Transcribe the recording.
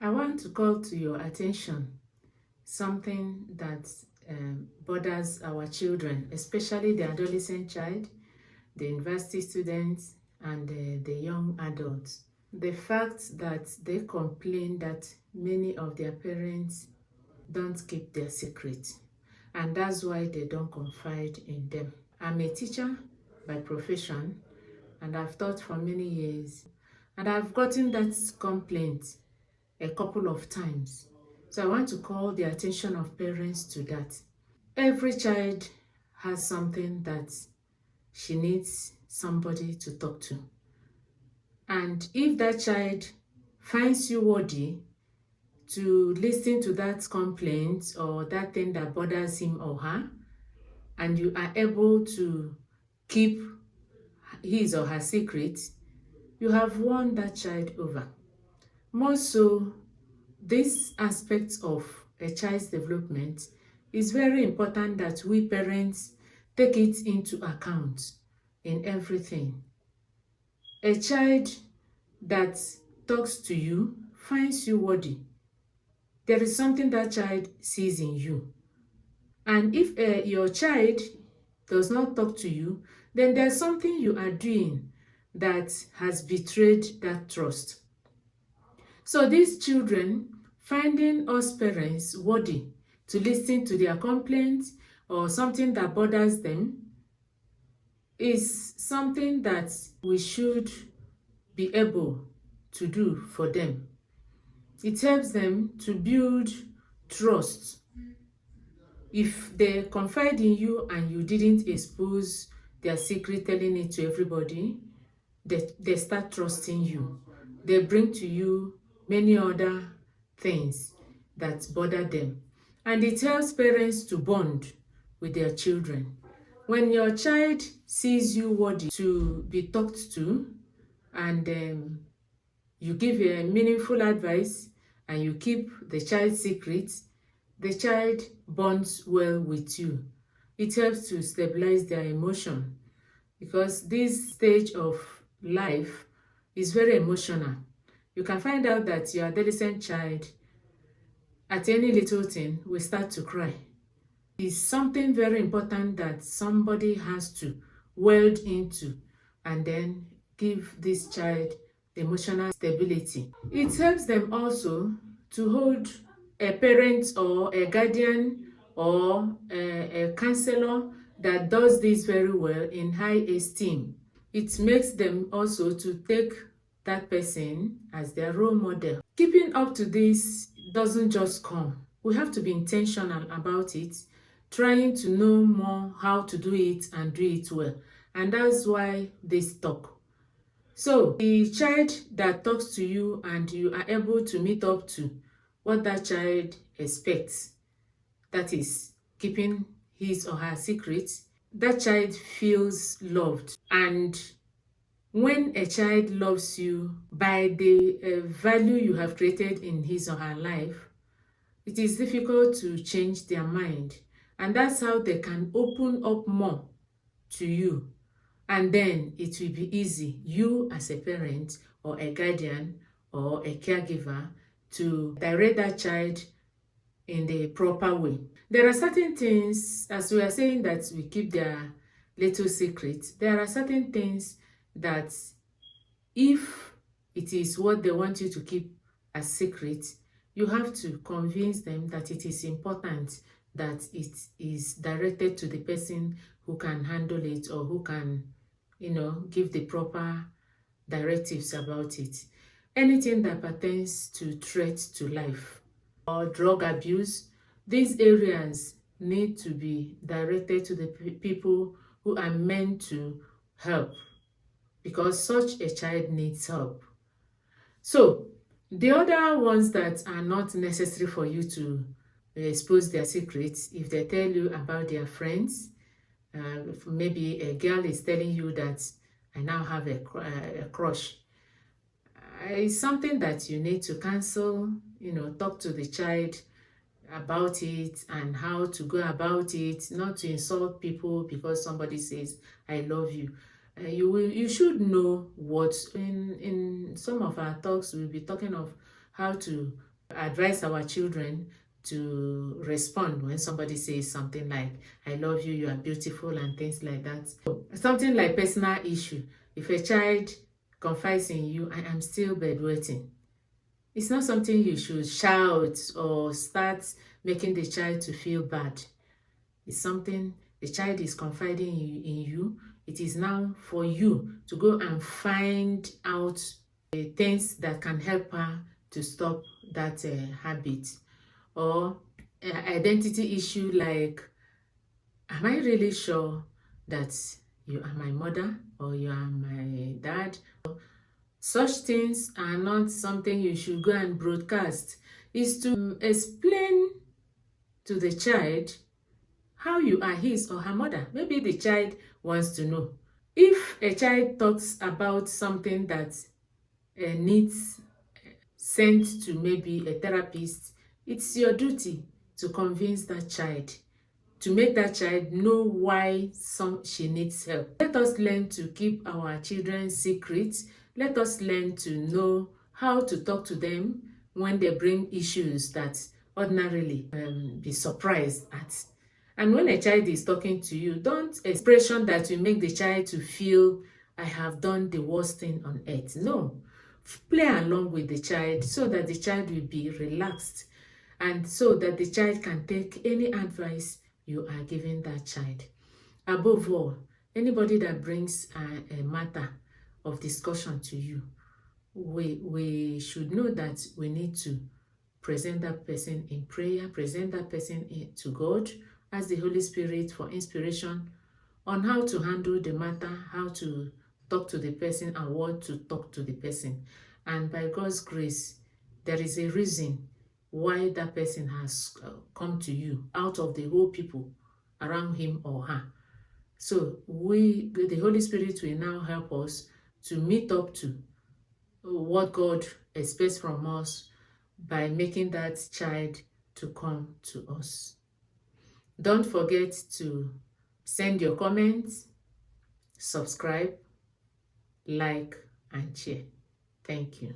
I want to call to your attention something that bothers our children, especially the adolescent child, the university students, and the young adults. The fact that they complain that many of their parents don't keep their secret, and that's why they don't confide in them. I'm a teacher by profession, and I've taught for many years, and I've gotten that complaint a couple of times. So I want to call the attention of parents to that. Every child has something that she needs somebody to talk to. And if that child finds you worthy to listen to that complaint or that thing that bothers him or her, and you are able to keep his or her secret, you have won that child over. More so, this aspect of a child's development is very important that we parents take it into account in everything. A child that talks to you finds you worthy. There is something that child sees in you. And if your child does not talk to you, then there's something you are doing that has betrayed that trust. So these children finding us parents worthy to listen to their complaints or something that bothers them is something that we should be able to do for them. It helps them to build trust. If they confide in you and you didn't expose their secret, telling it to everybody, they start trusting you. They bring to you many other things that bother them. And it helps parents to bond with their children. When your child sees you worthy to be talked to, and you give a meaningful advice and you keep the child's secrets, the child bonds well with you. It helps to stabilize their emotion, because this stage of life is very emotional. You can find out that your adolescent child, at any little thing, will start to cry. It's something very important that somebody has to weld into and then give this child emotional stability. It helps them also to hold a parent or a guardian or a counselor that does this very well in high esteem. It makes them also to take that person as their role model. Keeping up to this doesn't just come. We have to be intentional about it, trying to know more how to do it and do it well. And that's why this talk. So the child that talks to you and you are able to meet up to what that child expects, that is keeping his or her secrets, that child feels loved. And when a child loves you by the value you have created in his or her life, it is difficult to change their mind. And that's how they can open up more to you. And then it will be easy, you as a parent or a guardian or a caregiver, to direct that child in the proper way. There are certain things, as we are saying that we keep their little secrets, there are certain things that if it is what they want you to keep as secret, you have to convince them that it is important, that it is directed to the person who can handle it or who can, give the proper directives about it. Anything that pertains to threats to life or drug abuse, these areas need to be directed to the people who are meant to help, because such a child needs help. So the other ones that are not necessary for you to expose their secrets, if they tell you about their friends, maybe a girl is telling you that I now have a crush, it's something that you need to cancel, talk to the child about it and how to go about it, not to insult people because somebody says I love you. You should know what in some of our talks we'll be talking of how to advise our children to respond when somebody says something like, I love you, you are beautiful, and things like that. Something like personal issue. If a child confides in you, I am still bedwetting, it's not something you should shout or start making the child to feel bad. It's something the child is confiding in you. It is now for you to go and find out things that can help her to stop that habit. Or identity issue like, am I really sure that you are my mother or you are my dad? Such things are not something you should go and broadcast. Is to explain to the child how you are his or her mother. Maybe the child wants to know. If a child talks about something that needs sent to maybe a therapist, it's your duty to convince that child, to make that child know why she needs help. Let us learn to keep our children's secrets. Let us learn to know how to talk to them when they bring issues that ordinarily be surprised at. And when a child is talking to you, don't expression that will make the child to feel, I have done the worst thing on earth. No. Play along with the child so that the child will be relaxed and so that the child can take any advice you are giving that child. Above all, anybody that brings a matter of discussion to you, we should know that we need to present that person in prayer, present that person to God, ask the Holy Spirit for inspiration on how to handle the matter, how to talk to the person and what to talk to the person. And by God's grace, there is a reason why that person has come to you out of the whole people around him or her. So the Holy Spirit will now help us to meet up to what God expects from us by making that child to come to us. Don't forget to send your comments, subscribe, like, and share. Thank you.